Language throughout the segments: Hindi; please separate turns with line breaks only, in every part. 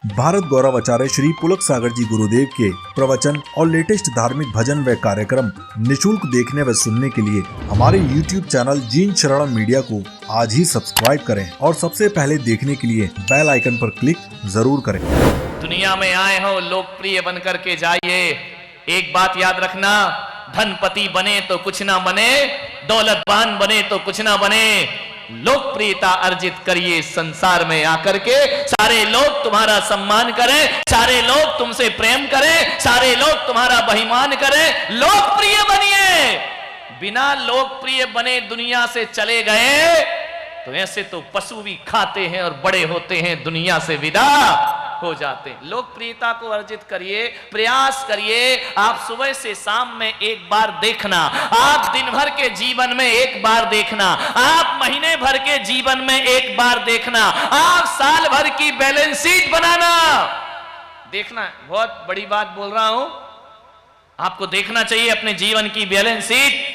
भारत गौरव आचार्य श्री पुलक सागर जी गुरुदेव के प्रवचन और लेटेस्ट धार्मिक भजन व कार्यक्रम निशुल्क देखने व सुनने के लिए हमारे YouTube चैनल जीन शरणम मीडिया को आज ही सब्सक्राइब करें और सबसे पहले देखने के लिए बेल आइकन पर क्लिक जरूर करें।
दुनिया में आए हो लोकप्रिय बन करके जाइए। एक बात याद रखना, धनपति बने तो कुछ ना बने, दौलतवान बने तो कुछ ना बने, लोकप्रियता अर्जित करिए। संसार में आकर के सारे लोग तुम्हारा सम्मान करें, सारे लोग तुमसे प्रेम करें, सारे लोग तुम्हारा बहिमान करें। लोकप्रिय बनिए। बिना लोकप्रिय बने दुनिया से चले गए तो ऐसे तो पशु भी खाते हैं और बड़े होते हैं, दुनिया से विदा हो जाते हैं। लोकप्रियता को अर्जित करिए, प्रयास करिए। आप सुबह से शाम में एक बार देखना, आप दिन भर के जीवन में एक बार देखना, आप महीने भर के जीवन में एक बार देखना, आप साल भर की बैलेंस शीट बनाना। देखना, बहुत बड़ी बात बोल रहा हूं, आपको देखना चाहिए अपने जीवन की बैलेंस शीट।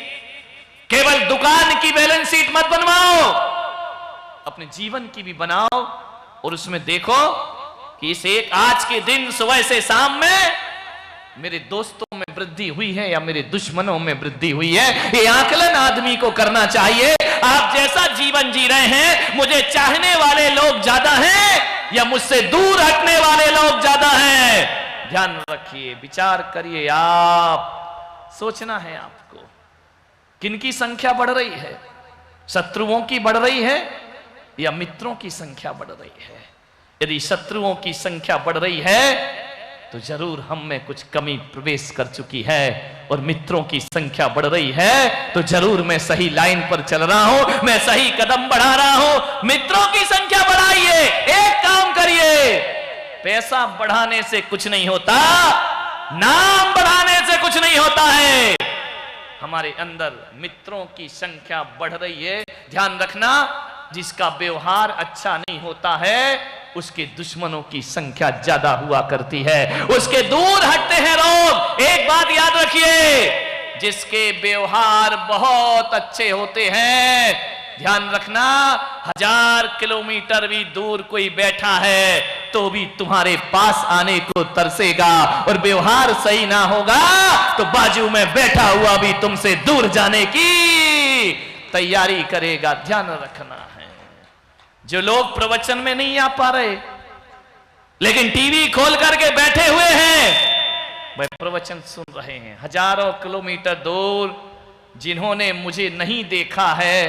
केवल दुकान की बैलेंस शीट मत बनवाओ, अपने जीवन की भी बनाओ और उसमें देखो कि इस एक आज के दिन सुबह से शाम में मेरे दोस्तों में वृद्धि हुई है या मेरे दुश्मनों में वृद्धि हुई है। ये आकलन आदमी को करना चाहिए। आप जैसा जीवन जी रहे हैं, मुझे चाहने वाले लोग ज्यादा हैं या मुझसे दूर हटने वाले लोग ज्यादा हैं? ध्यान रखिए, विचार करिए। आप सोचना है आपको किनकी संख्या बढ़ रही है, शत्रुओं की बढ़ रही है या मित्रों की संख्या बढ़ रही है। यदि शत्रुओं की संख्या बढ़ रही है तो जरूर हम में कुछ कमी प्रवेश कर चुकी है, और मित्रों की संख्या बढ़ रही है तो जरूर मैं सही लाइन पर चल रहा हूं, मैं सही कदम बढ़ा रहा हूं। मित्रों की संख्या बढ़ाइए। एक काम करिए, पैसा बढ़ाने से कुछ नहीं होता, नाम बढ़ाने से कुछ नहीं होता है। हमारे अंदर मित्रों की संख्या बढ़ रही है। ध्यान रखना, जिसका व्यवहार अच्छा नहीं होता है उसके दुश्मनों की संख्या ज्यादा हुआ करती है, उसके दूर हटते हैं लोग। एक बात याद रखिए, जिसके व्यवहार बहुत अच्छे होते हैं, ध्यान रखना, 1000 किलोमीटर भी दूर कोई बैठा है तो भी तुम्हारे पास आने को तरसेगा, और व्यवहार सही ना होगा तो बाजू में बैठा हुआ भी तुमसे दूर जाने की तैयारी करेगा। ध्यान रखना है। जो लोग प्रवचन में नहीं आ पा रहे लेकिन टीवी खोल करके बैठे हुए हैं, वह प्रवचन सुन रहे हैं। हजारों किलोमीटर दूर जिन्होंने मुझे नहीं देखा है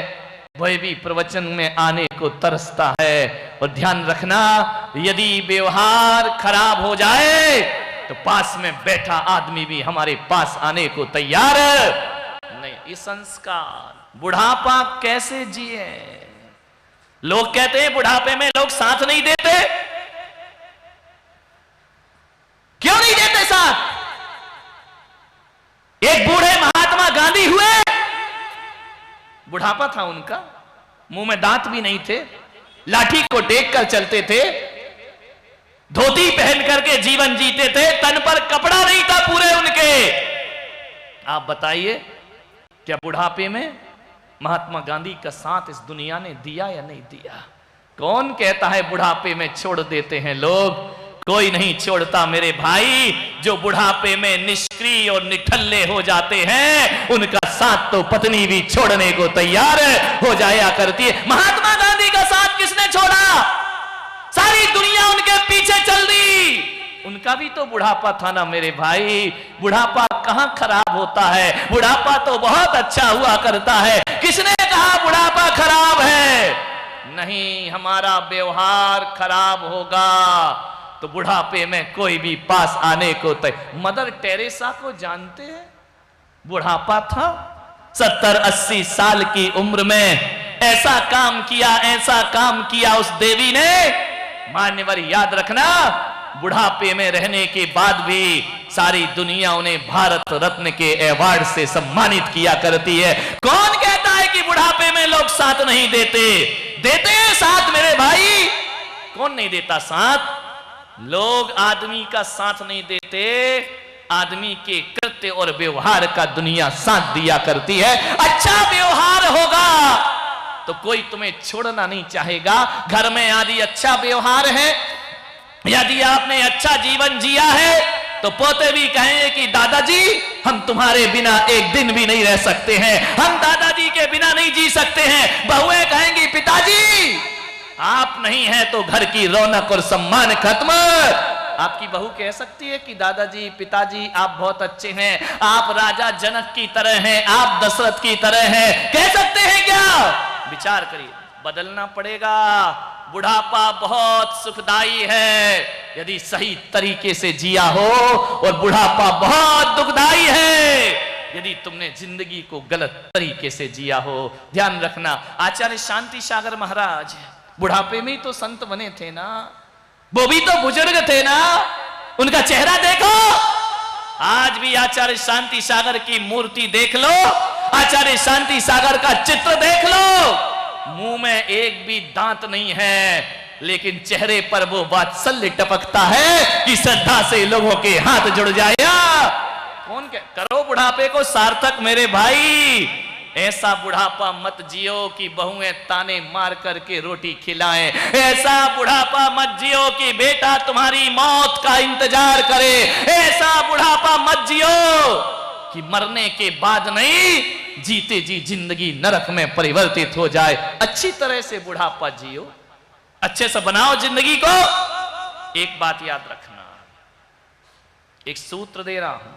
वह भी प्रवचन में आने को तरसता है। और ध्यान रखना, यदि व्यवहार खराब हो जाए तो पास में बैठा आदमी भी हमारे पास आने को तैयार नहीं। ये संस्कार बुढ़ापा कैसे जिए? लोग कहते हैं बुढ़ापे में लोग साथ नहीं देते। क्यों नहीं देते साथ? एक बूढ़े महात्मा गांधी हुए, बुढ़ापा था उनका, मुंह में दांत भी नहीं थे, लाठी को टेक कर चलते थे, धोती पहन करके जीवन जीते थे, तन पर कपड़ा नहीं था पूरे उनके। आप बताइए, क्या बुढ़ापे में महात्मा गांधी का साथ इस दुनिया ने दिया या नहीं दिया? कौन कहता है बुढ़ापे में छोड़ देते हैं लोग? कोई नहीं छोड़ता मेरे भाई। जो बुढ़ापे में निष्क्रिय और निठल्ले हो जाते हैं उनका साथ तो पत्नी भी छोड़ने को तैयार हो जाया करती है। महात्मा गांधी का साथ किसने छोड़ा? सारी दुनिया उनके पीछे चल दी। उनका भी तो बुढ़ापा था ना मेरे भाई। बुढ़ापा कहां खराब होता है? बुढ़ापा तो बहुत अच्छा हुआ करता है। किसने कहा बुढ़ापा खराब है? नहीं, हमारा व्यवहार खराब होगा तो बुढ़ापे में कोई भी पास आने को मदर टेरेसा को जानते हैं? बुढ़ापा था, 70-80 साल की उम्र में ऐसा काम किया, ऐसा काम किया उस देवी ने। मान्यवर याद रखना, बुढ़ापे में रहने के बाद भी सारी दुनिया उन्हें भारत रत्न के अवार्ड से सम्मानित किया करती है। कौन कहता है कि बुढ़ापे में लोग साथ नहीं देते? देते हैं साथ मेरे भाई। कौन नहीं देता साथ? लोग आदमी का साथ नहीं देते, आदमी के कृत्य और व्यवहार का दुनिया साथ दिया करती है। अच्छा व्यवहार होगा तो कोई तुम्हें छोड़ना नहीं चाहेगा। घर में आदि अच्छा व्यवहार है यदि आपने अच्छा जीवन जिया है तो पोते भी कहेंगे कि दादाजी हम तुम्हारे बिना एक दिन भी नहीं रह सकते हैं, हम दादाजी के बिना नहीं जी सकते हैं। बहुएं कहेंगी पिताजी आप नहीं हैं तो घर की रौनक और सम्मान खत्म। आपकी बहू कह सकती है कि दादाजी पिताजी आप बहुत अच्छे हैं, आप राजा जनक की तरह हैं, आप दशरथ की तरह हैं, कह सकते हैं क्या? विचार करिए, बदलना पड़ेगा। बुढ़ापा बहुत सुखदाई है यदि सही तरीके से जिया हो, और बुढ़ापा बहुत दुखदाई है यदि तुमने जिंदगी को गलत तरीके से जिया हो। ध्यान रखना, आचार्य शांति सागर महाराज बुढ़ापे में ही तो संत बने थे ना, वो भी तो बुजुर्ग थे ना, उनका चेहरा देखो। आज भी आचार्य शांति सागर की मूर्ति देख लो, आचार्य शांति सागर का चित्र देख लो, मुंह में एक भी दांत नहीं है, लेकिन चेहरे पर वो वात्सल्य टपकता है कि श्रद्धा से लोगों के हाथ जुड़ जाएगा। कौन करो बुढ़ापे को सार्थक मेरे भाई। ऐसा बुढ़ापा मत जियो कि बहुएं ताने मार करके रोटी खिलाएं, ऐसा बुढ़ापा मत जियो कि बेटा तुम्हारी मौत का इंतजार करे, ऐसा बुढ़ापा मत जियो कि मरने के बाद नहीं जीते जी जिंदगी नरक में परिवर्तित हो जाए। अच्छी तरह से बुढ़ापा जियो, अच्छे से बनाओ जिंदगी को। एक बात याद रखना, एक सूत्र दे रहा हूं,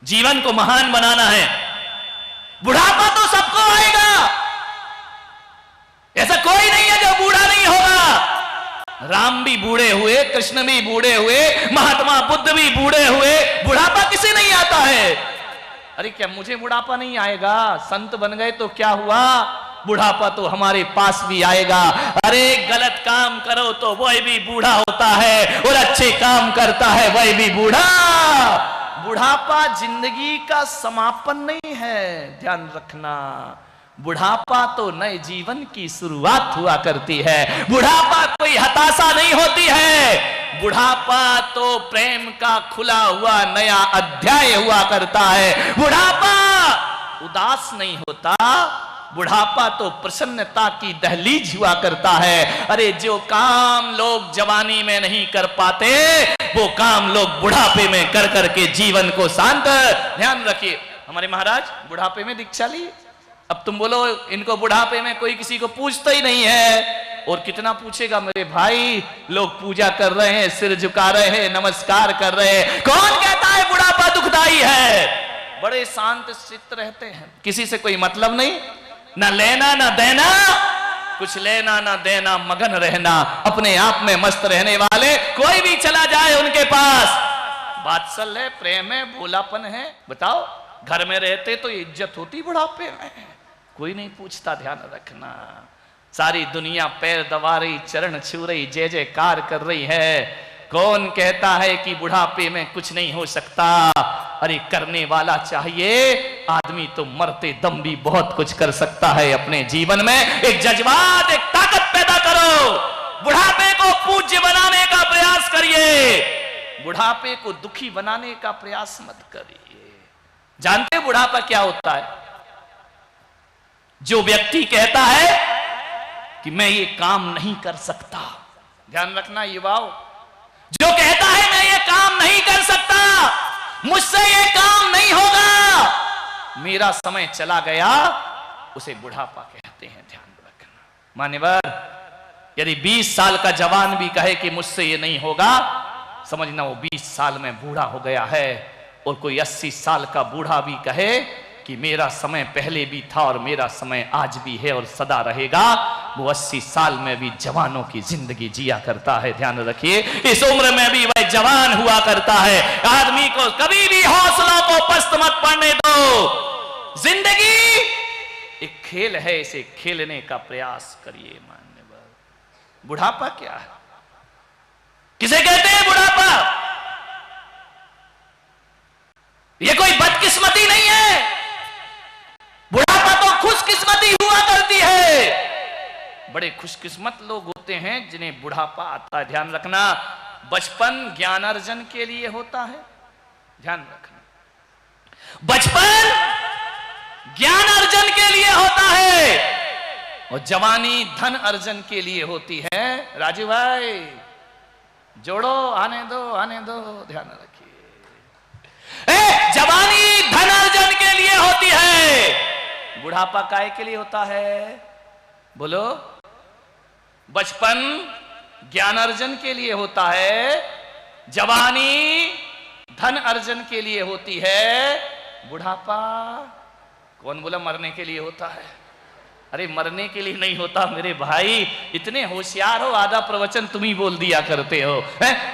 जीवन को महान बनाना है। बुढ़ापा तो सबको आएगा, ऐसा कोई नहीं है जो बूढ़ा नहीं होगा। राम भी बूढ़े हुए, कृष्ण भी बूढ़े हुए, महात्मा बुद्ध भी बूढ़े हुए, बुढ़ापा किसे नहीं आता है? अरे क्या मुझे बुढ़ापा नहीं आएगा? संत बन गए तो क्या हुआ, बुढ़ापा तो हमारे पास भी आएगा। अरे गलत काम करो तो वह भी बूढ़ा होता है, और अच्छे काम करता है वह भी बूढ़ा। बुढ़ापा जिंदगी का समापन नहीं है, ध्यान रखना। बुढ़ापा तो नए जीवन की शुरुआत हुआ करती है, बुढ़ापा कोई हताशा नहीं होती है, बुढ़ापा तो प्रेम का खुला हुआ नया अध्याय हुआ करता है। बुढ़ापा उदास नहीं होता, बुढ़ापा तो प्रसन्नता की दहलीज हुआ करता है। अरे जो काम लोग जवानी में नहीं कर पाते वो काम लोग बुढ़ापे में कर करके जीवन को शांत। ध्यान रखिए, हमारे महाराज बुढ़ापे में दीक्षा ली। अब तुम बोलो इनको बुढ़ापे में कोई किसी को पूछता ही नहीं है, और कितना पूछेगा मेरे भाई। लोग पूजा कर रहे हैं, सिर झुका रहे हैं, नमस्कार कर रहे हैं। कौन कहता है बुढ़ापा दुखदाई है? बड़े शांत चित्त रहते हैं, किसी से कोई मतलब नहीं, ना लेना ना देना, कुछ लेना ना देना, मगन रहना, अपने आप में मस्त रहने वाले। कोई भी चला जाए उनके पास वात्सल्य है, प्रेम है, भोलापन है। बताओ घर में रहते तो इज्जत होती, बुढ़ापे में कोई नहीं पूछता। ध्यान रखना, सारी दुनिया पैर दबा रही, चरण छू रही, जय जयकार कर रही है। कौन कहता है कि बुढ़ापे में कुछ नहीं हो सकता? अरे करने वाला चाहिए। आदमी तो मरते दम भी बहुत कुछ कर सकता है अपने जीवन में। एक जज्बात, एक ताकत पैदा करो। बुढ़ापे को पूज्य बनाने का प्रयास करिए, बुढ़ापे को दुखी बनाने का प्रयास मत करिए। जानते बुढ़ापा क्या होता है? जो व्यक्ति कहता है कि मैं ये काम नहीं कर सकता, ध्यान रखना युवाओं, जो कहता है मैं ये काम नहीं कर सकता, मुझसे ये काम नहीं होगा, मेरा समय चला गया, उसे बुढ़ापा कहते हैं। ध्यान रखना मान्यवर, यदि 20 साल का जवान भी कहे कि मुझसे ये नहीं होगा, समझना वो 20 साल में बूढ़ा हो गया है। और कोई 80 साल का बूढ़ा भी कहे कि मेरा समय पहले भी था और मेरा समय आज भी है और सदा रहेगा, वो 80 साल में भी जवानों की जिंदगी जिया करता है। ध्यान रखिए, इस उम्र में भी वह जवान हुआ करता है। आदमी को कभी भी हौसलों को पस्त मत पड़ने दो। जिंदगी एक खेल है, इसे खेलने का प्रयास करिए। मान्यवर, बुढ़ापा क्या है? किसे कहते हैं बुढ़ापा? ये कोई बदकिस्मती नहीं है, बुढ़ापा तो खुशकिस्मती हुआ करती है। बड़े खुशकिस्मत लोग होते हैं जिन्हें बुढ़ापा आता है। ध्यान रखना, बचपन ज्ञानार्जन के लिए होता है। ध्यान रखना, बचपन ज्ञान अर्जन के लिए होता है और जवानी धन अर्जन के लिए होती है। राजू भाई, जोड़ो, आने दो, ध्यान रखिए। जवानी धन अर्जन के लिए होती है, बुढ़ापा काय के लिए होता है? बोलो। बचपन ज्ञान अर्जन के लिए होता है, जवानी धन अर्जन के लिए होती है, बुढ़ापा कौन बोला मरने के लिए होता है? अरे मरने के लिए नहीं होता मेरे भाई, इतने होशियार हो, आधा प्रवचन तुम ही बोल दिया करते हो।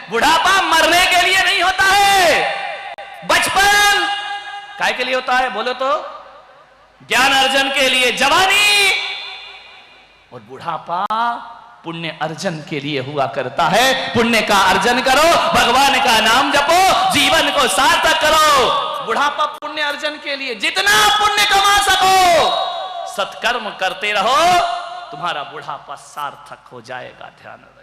बुढ़ापा मरने के लिए नहीं होता है, बचपन काय के लिए होता है? बोलो तो। ज्ञान अर्जन के लिए जवानी, और बुढ़ापा पुण्य अर्जन के लिए हुआ करता है। पुण्य का अर्जन करो, भगवान का नाम जपो, जीवन को सार्थक करो। बुढ़ापा पुण्य अर्जन के लिए, जितना पुण्य कमा सको सत्कर्म करते रहो, तुम्हारा बुढ़ापा सार्थक हो जाएगा। ध्यान रखो।